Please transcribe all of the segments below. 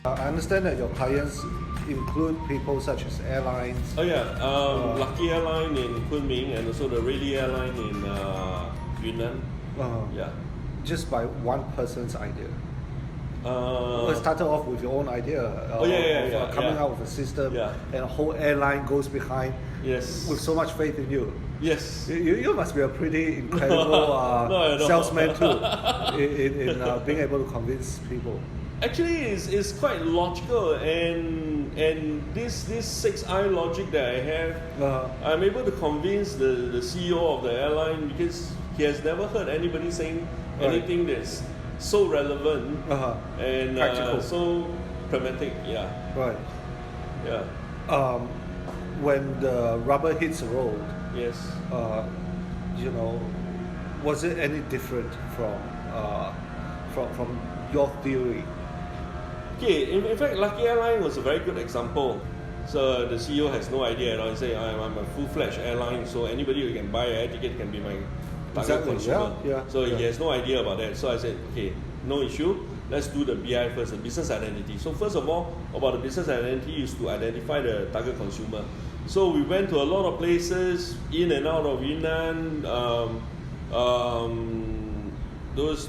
I understand that your clients include people such as airlines. Oh yeah, Lucky Airline in Kunming and also the Rayleigh Airline in Yunnan. Yeah. Just by one person's idea. Uh, It started off with your own idea of coming out with a system, and a whole airline goes behind Yes. with so much faith in you. Yes. You must be a pretty incredible salesman too, in being able to convince people. Actually, it's quite logical, and this 6I logic that I have, I'm able to convince the CEO of the airline because he has never heard anybody saying anything that's so relevant and so pragmatic. Yeah. Right. Yeah. When the rubber hits the road, Yes. Was it any different from your theory? Okay, in fact, Lucky Airline was a very good example. So the CEO has no idea at all. He said, I'm a full-fledged airline, so anybody who can buy an air ticket can be my target consumer. So he has no idea about that. So I said, okay, no issue. Let's do the BI first, the business identity. So first of all, about the business identity is to identify the target consumer. So we went to a lot of places, in and out of Yunnan, those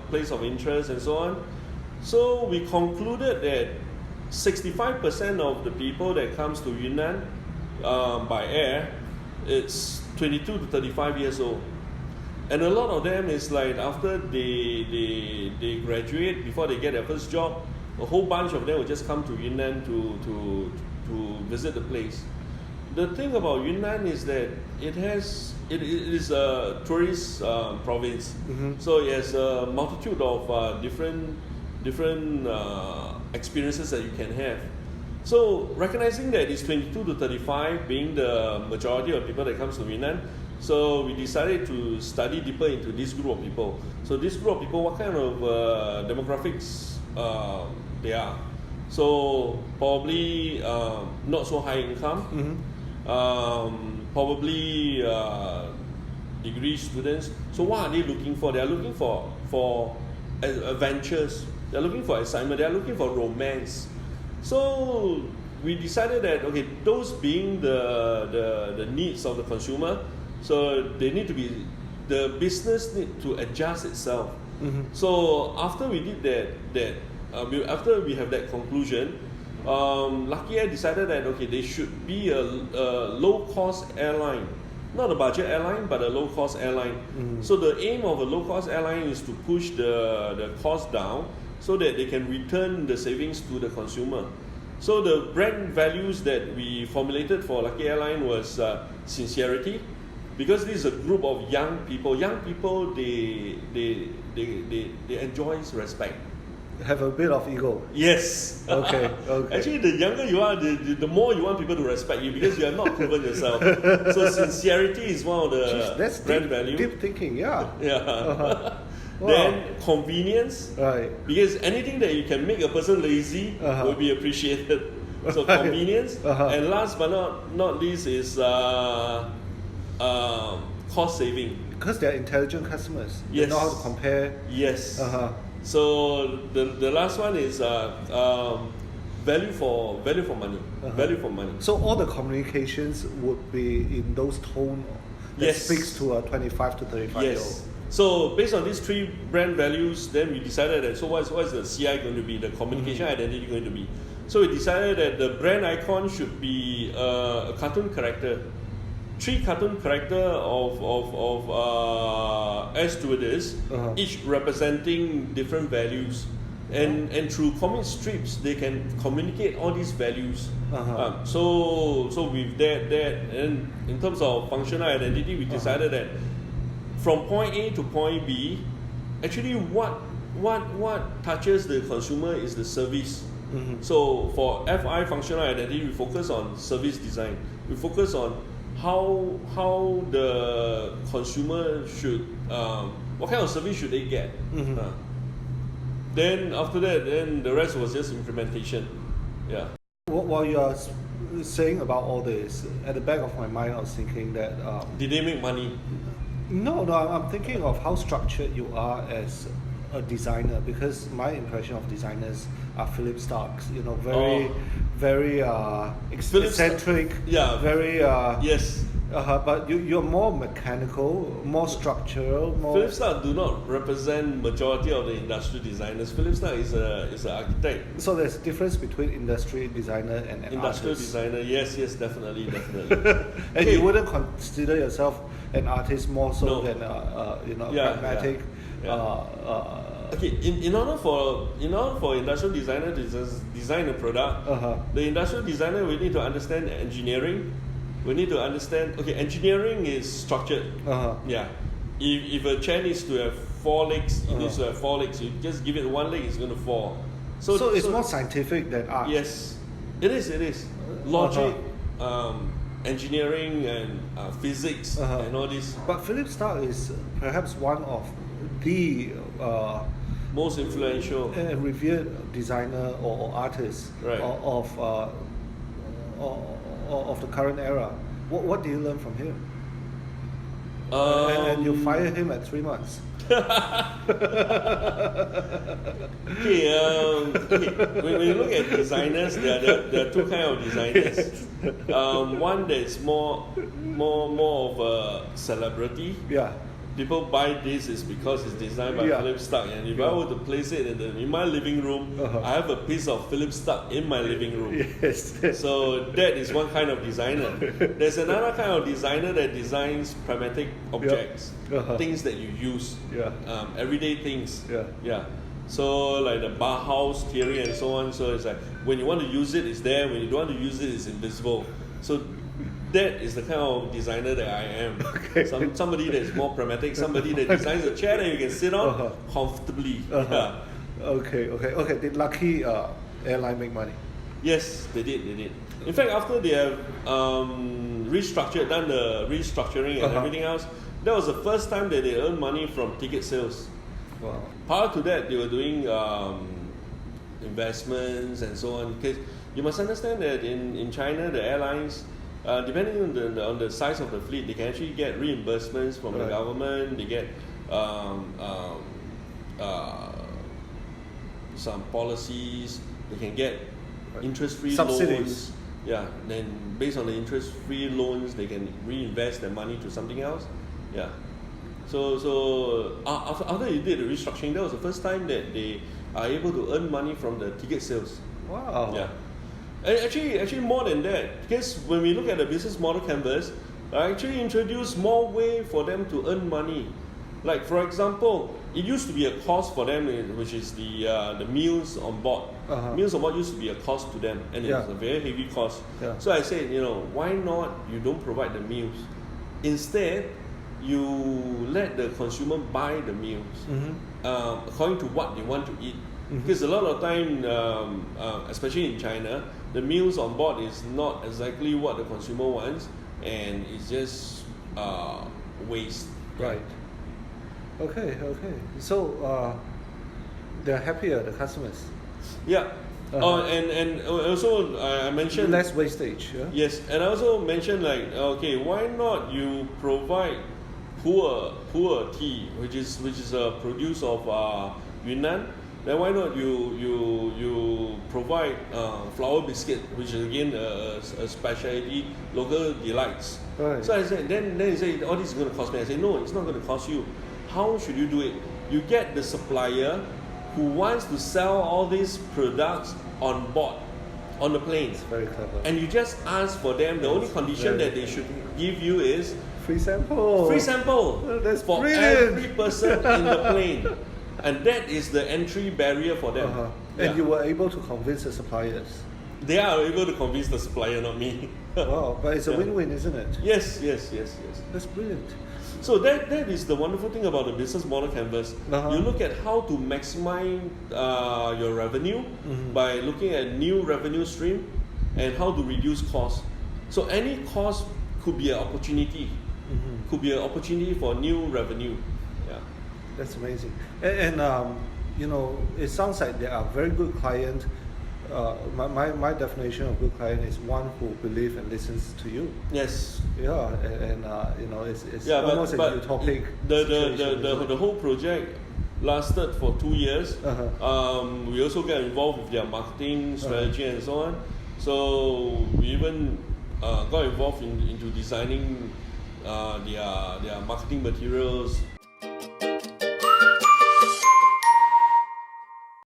places of interest and so on. So we concluded that 65% of the people that comes to Yunnan by air, it's 22 to 35 years old. And a lot of them is like after they graduate, before they get their first job, a whole bunch of them will just come to Yunnan to visit the place. The thing about Yunnan is that it is a tourist province, so it has a multitude of different experiences that you can have. So recognizing that it's 22 to 35 being the majority of people that comes to Yunnan, so we decided to study deeper into this group of people. So this group of people, what kind of demographics they are. So probably not so high income, probably degree students. So what are they looking for? They are looking for adventures. They are looking for excitement. They are looking for romance. So we decided that those being the needs of the consumer, so they need to be, the business need to adjust itself. So after we did that after we have that conclusion, Lucky Air decided that they should be a low cost airline, not a budget airline, but a low cost airline. So the aim of a low cost airline is to push the cost down, so that they can return the savings to the consumer. So the brand values that we formulated for Lucky Airline was sincerity, because this is a group of young people. Young people, they enjoy respect. Have a bit of ego. Yes. Okay. Actually, the younger you are, the more you want people to respect you, because you have not proven yourself. So sincerity is one of the that's brand value. Deep thinking, yeah. Yeah. Then convenience, right? Because anything that you can make a person lazy will be appreciated. So convenience, and last but not least is cost saving. Because they're intelligent customers. Yes. They know how to compare. Yes. So the last one is value for money. Value for money. So all the communications would be in those tone that speaks to a 25 to 35 year old. So based on these three brand values, then we decided that, so what is the CI going to be, the communication identity going to be? So we decided that the brand icon should be a cartoon character. 3 cartoon character of air stewardess, each representing different values. And through comic strips, they can communicate all these values. So with that, and in terms of functional identity, we decided that from point A to point B, actually what touches the consumer is the service. So for FI, functional identity, we focus on service design. We focus on how the consumer should, what kind of service should they get. Then after that, then the rest was just implementation. Yeah. While you are saying about all this, at the back of my mind, I was thinking that did they make money? No, I'm thinking of how structured you are as a designer, because my impression of designers are Philippe Starks. You know, very eccentric. Very. Yes. But you're more mechanical, more structural, more. Philippe Starks do not represent majority of the industrial designers. Philippe Starks is an architect. So there's a difference between industry designer and an industrial artist. designer. Yes, definitely. And you wouldn't consider yourself an artist more so than pragmatic. Okay, in order for industrial designer to design a product, the industrial designer will need to understand engineering. We need to understand. Okay, engineering is structured. Yeah. If a chair needs to have 4 legs, it needs to have 4 legs. You just give it 1 leg, it's going to fall. So it's more scientific than art. Yes, it is. Logic, engineering, and physics, and all this. But Philippe Starks is perhaps one of the most influential and revered designer or artist of the current era. What do you learn from him? And you fire him at 3 months. Okay, when you look at designers, there are 2 kinds of designers. One that's more of a celebrity. Yeah. People buy this is because it's designed by Philippe Starks, and if I were to place it in my living room, I have a piece of Philippe Starks in my living room. Yes. So that is one kind of designer. There's another kind of designer that designs pragmatic objects, things that you use, everyday things. Yeah. So like the Bauhaus theory and so on. So it's like when you want to use it, it's there. When you don't want to use it, it's invisible. So that is the kind of designer that I am. Okay. Somebody that's more pragmatic, somebody that designs a chair that you can sit on comfortably. Okay. Did Lucky Airline make money? Yes, they did. In fact, after they have done the restructuring and everything else, that was the first time that they earned money from ticket sales. Wow. Prior to that, they were doing investments and so on. Because you must understand that in China, the airlines, depending on the size of the fleet, they can actually get reimbursements from the government. They get some policies. They can get interest-free loans. Yeah. Then based on the interest-free loans, they can reinvest their money to something else. Yeah. So after you did the restructuring, that was the first time that they are able to earn money from the ticket sales. Wow. Yeah. Actually more than that, because when we look at the business model canvas, I actually introduced more way for them to earn money. Like for example, it used to be a cost for them, which is the meals on board. Meals on board used to be a cost to them, and it's a very heavy cost. So I said, why not you don't provide the meals? Instead, you let the consumer buy the meals according to what they want to eat. Because a lot of time, especially in China, the meals on board is not exactly what the consumer wants, and it's just waste. Right. Okay. So they're happier, the customers. Yeah. And also I mentioned less wastage. Yeah? Yes, and I also mentioned why not you provide pu'er tea, which is a produce of Yunnan. Then why not you provide flour biscuit, which is again a specialty, local delights. Right. So I said, then he said, all this is going to cost me. I said, no, it's not going to cost you. How should you do it? You get the supplier who wants to sell all these products on board, on the plane. It's very clever. And you just ask for them. The only condition that they should give you is free sample. That's for brilliant. every person in the plane. And that is the entry barrier for them. And you were able to convince the suppliers. They are able to convince the supplier, not me. Wow, but it's a win-win, isn't it? Yes. That's brilliant. So that is the wonderful thing about the business model canvas. You look at how to maximize your revenue by looking at new revenue stream and how to reduce cost. So any cost could be an opportunity. Could be an opportunity for new revenue. That's amazing. And it sounds like they are very good client. My definition of good client is one who believes and listens to you. Yes. Yeah, and it's almost a utopic situation. The whole project lasted for 2 years. Uh-huh. We also get involved with their marketing strategy and so on. So we even got involved into designing their marketing materials.